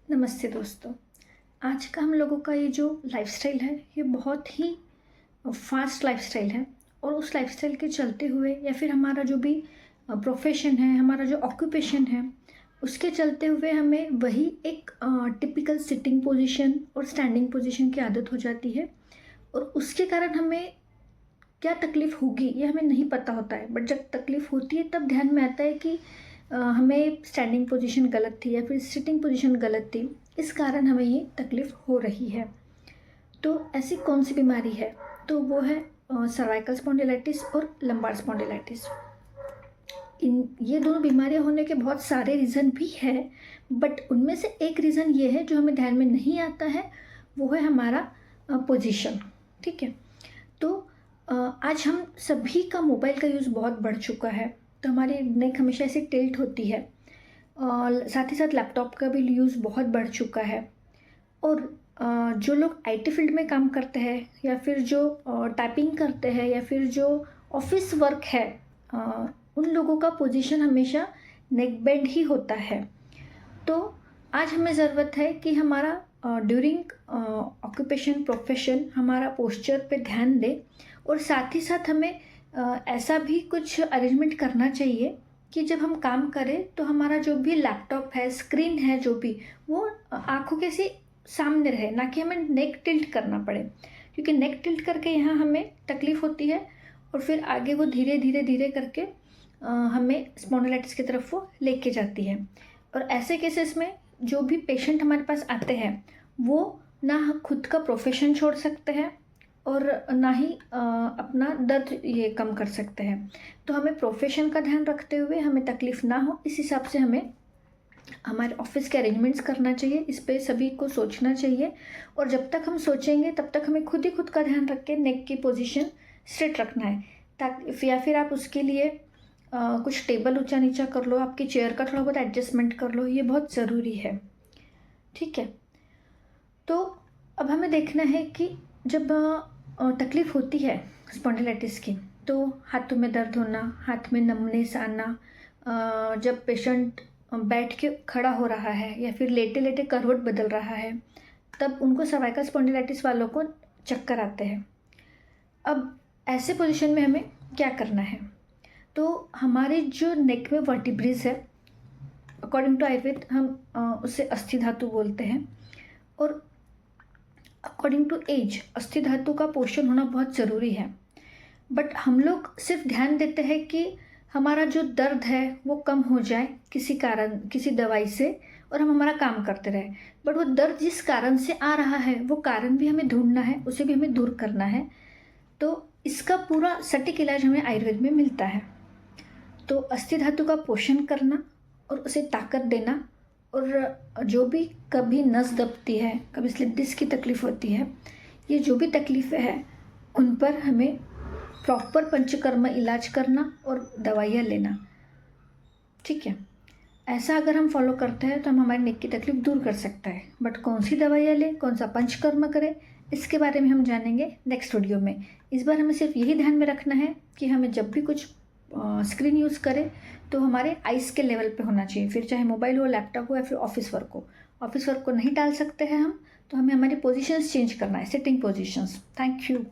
नमस्ते दोस्तों। आज का हम लोगों का ये जो लाइफ़स्टाइल है, ये बहुत ही फ़ास्ट लाइफ़स्टाइल है और उस लाइफ़स्टाइल के चलते हुए या फिर हमारा जो भी प्रोफ़ेशन है, हमारा जो ऑक्यूपेशन है, उसके चलते हुए हमें वही एक टिपिकल सिटिंग पोज़ीशन और स्टैंडिंग पोज़ीशन की आदत हो जाती है और उसके कारण हमें क्या तकलीफ़ होगी ये हमें नहीं पता होता है। बट जब तकलीफ़ होती है तब ध्यान में आता है कि हमें स्टैंडिंग पोजीशन गलत थी या फिर सिटिंग पोजीशन गलत थी, इस कारण हमें ये तकलीफ़ हो रही है। तो ऐसी कौन सी बीमारी है? तो वो है सर्वाइकल स्पॉन्डिलाइटिस और लंबार स्पॉन्डिलाइटिस। इन ये दोनों बीमारियां होने के बहुत सारे रीज़न भी है, बट उनमें से एक रीज़न ये है जो हमें ध्यान में नहीं आता है, वो है हमारा पोजीशन। ठीक है। तो आज हम सभी का मोबाइल का यूज़ बहुत बढ़ चुका है, तो हमारी नेक हमेशा ऐसे टिल्ट होती है और साथ ही साथ लैपटॉप का भी यूज़ बहुत बढ़ चुका है। और जो लोग आईटी फील्ड में काम करते हैं या फिर जो टाइपिंग करते हैं या फिर जो ऑफिस वर्क है, उन लोगों का पोजीशन हमेशा नेक बेंड ही होता है। तो आज हमें ज़रूरत है कि हमारा ड्यूरिंग ऑक्यूपेशन प्रोफेशन हमारा पोस्चर पे ध्यान दे और साथ ही साथ हमें ऐसा भी कुछ अरेंजमेंट करना चाहिए कि जब हम काम करें तो हमारा जो भी लैपटॉप है, स्क्रीन है, जो भी वो आँखों के से सामने रहे, ना कि हमें नेक टिल्ट करना पड़े, क्योंकि नेक टिल्ट करके यहाँ हमें तकलीफ़ होती है और फिर आगे वो धीरे धीरे धीरे करके हमें स्पॉन्डिलाइटिस की तरफ वो लेके जाती है। और ऐसे केसेस में जो भी पेशेंट हमारे पास आते हैं वो ना खुद का प्रोफेशन छोड़ सकते हैं और ना ही अपना दर्द ये कम कर सकते हैं। तो हमें प्रोफेशन का ध्यान रखते हुए हमें तकलीफ़ ना हो, इस हिसाब से हमें हमारे ऑफिस के अरेंजमेंट्स करना चाहिए। इस पे सभी को सोचना चाहिए और जब तक हम सोचेंगे तब तक हमें खुद ही खुद का ध्यान रख के नेक की पोजीशन स्ट्रेट रखना है, ताकि या फिर आप उसके लिए कुछ टेबल ऊंचा नीचा कर लो, आपकी चेयर का थोड़ा बहुत एडजस्टमेंट कर लो, ये बहुत ज़रूरी है। ठीक है। तो अब हमें देखना है कि जब तकलीफ़ होती है स्पॉन्डिलाइटिस की, तो हाथों में दर्द होना, हाथ में नमनेस आना, जब पेशेंट बैठ के खड़ा हो रहा है या फिर लेटे लेटे करवट बदल रहा है, तब उनको सर्वाइकल स्पॉन्डिलाइटिस वालों को चक्कर आते हैं। अब ऐसे पोजीशन में हमें क्या करना है? तो हमारे जो नेक में वर्टिब्रेज है, अकॉर्डिंग टू आयुर्वेद हम उसे अस्थि धातु बोलते हैं और अकॉर्डिंग टू एज अस्थि धातु का पोषण होना बहुत ज़रूरी है। बट हम लोग सिर्फ ध्यान देते हैं कि हमारा जो दर्द है वो कम हो जाए किसी कारण, किसी दवाई से, और हम हमारा काम करते रहे। बट वो दर्द जिस कारण से आ रहा है वो कारण भी हमें ढूंढना है, उसे भी हमें दूर करना है। तो इसका पूरा सटीक इलाज हमें आयुर्वेद में मिलता है। तो अस्थि धातु का पोषण करना और उसे ताकत देना, और जो भी कभी नस दबती है, कभी स्लिप डिस्क की तकलीफ़ होती है, ये जो भी तकलीफ़ें हैं उन पर हमें प्रॉपर पंचकर्म इलाज करना और दवाइयाँ लेना। ठीक है। ऐसा अगर हम फॉलो करते हैं तो हम हमारी नेक की तकलीफ दूर कर सकता है। बट कौन सी दवाइयाँ लें, कौन सा पंचकर्म करें, इसके बारे में हम जानेंगे नेक्स्ट वीडियो में। इस बार हमें सिर्फ यही ध्यान में रखना है कि हमें जब भी कुछ स्क्रीन यूज़ करें तो हमारे आइज़ के लेवल पे होना चाहिए, फिर चाहे मोबाइल हो, लैपटॉप हो या फिर ऑफिस वर्क हो। ऑफिस वर्क को नहीं टाल सकते हैं हम, तो हमें हमारी पोजीशंस चेंज करना है, सिटिंग पोजीशंस। Thank you.